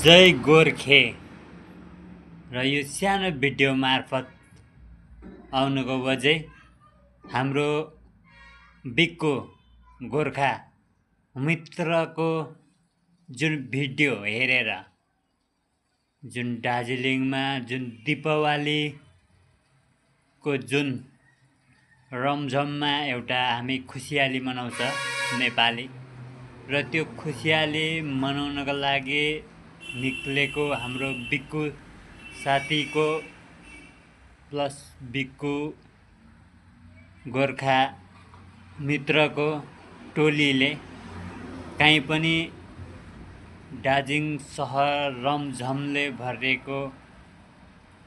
जय गोर्खे र यो सानो भिडियो मार्फत आउनुको वजह हाम्रो बिक्को गोर्खा मित्रको जुन भिडियो हेरेर जुन दार्जिलिङमा जुन दीपावलीको जुन रमझममा एउटा हामी खुसियाली मनाउँछ नेपाली र त्यो खुसियाली मनाउनको लागि निक्लेको हाम्रो बिक्कु साथीको प्लस बिक्कु गोर्खा मित्रको टोलीले कहीँ पनि दार्जिलिङ सहर रमझमले भरिएको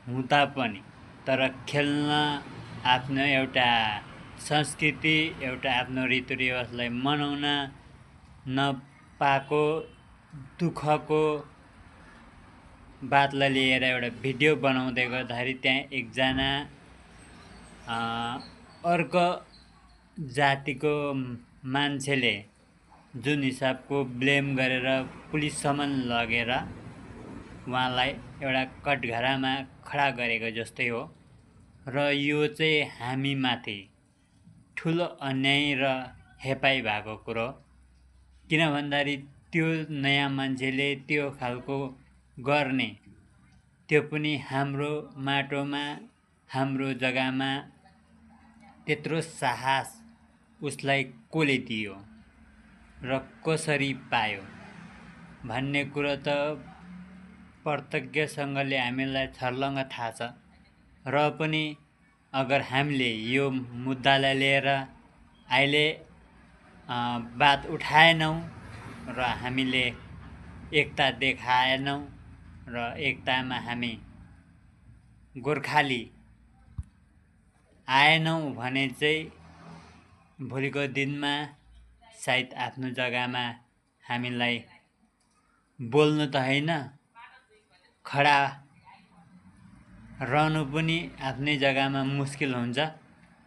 हुँदा पनि तर खेल्न आफ्नो एउटा संस्कृति एउटा आफ्नो रीतिरिवाजलाई मनाउन नपाएको दुःखको बातलाई लिएर एउटा भिडियो बनाउँदै गर्दाखेरि त्यहाँ एकजना अर्को जातिको मान्छेले जुन हिसाबको ब्लेम गरेर पुलिससम्म लगेर उहाँलाई एउटा कठघरामा खडा गरेको जस्तै हो र यो चाहिँ हामीमाथि ठुलो अन्याय र हेपाइ भएको कुरो किन भन्दाखेरि त्यो नयाँ मान्छेले त्यो खालको गर्ने त्यो पनि हाम्रो माटोमा हाम्रो जग्गामा त्यत्रो साहस उसलाई कसले दियो र कसरी पायो भन्ने कुरो त प्रत्यक्षसँगले हामीलाई छर्लङ्ग थाहा छ र पनि अगर हामीले यो मुद्दालाई लिएर अहिले बात उठाएनौँ र हामीले एकता देखाएनौँ र एकतामा हामी गोर्खाली आएनौँ भने चाहिँ भोलिको दिनमा सायद आफ्नो जग्गामा हामीलाई बोल्नु त होइन खडा रहनु पनि आफ्नै जग्गामा मुस्किल हुन्छ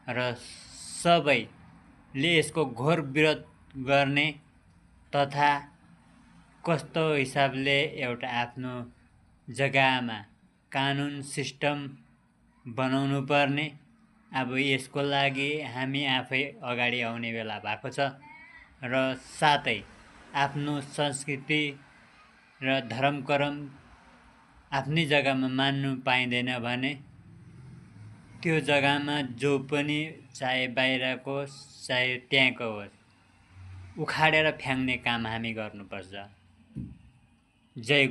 र सबैले यसको घोर विरोध गर्ने तथा कस्तो हिसाबले एउटा आफ्नो जग्गामा कानुन सिस्टम बनाउनु पर्ने अब यसको लागि हामी आफै अगाडि आउने बेला भएको छ र साथै आफ्नो संस्कृति र धर्म कर्म आफ्नै जग्गामा मान्नु पाइँदैन भने त्यो जग्गामा जो पनि चाहे बाहिरको चाहे त्यहाँको होस् उखाडेर फ्याँक्ने काम हामी गर्नुपर्छ। जय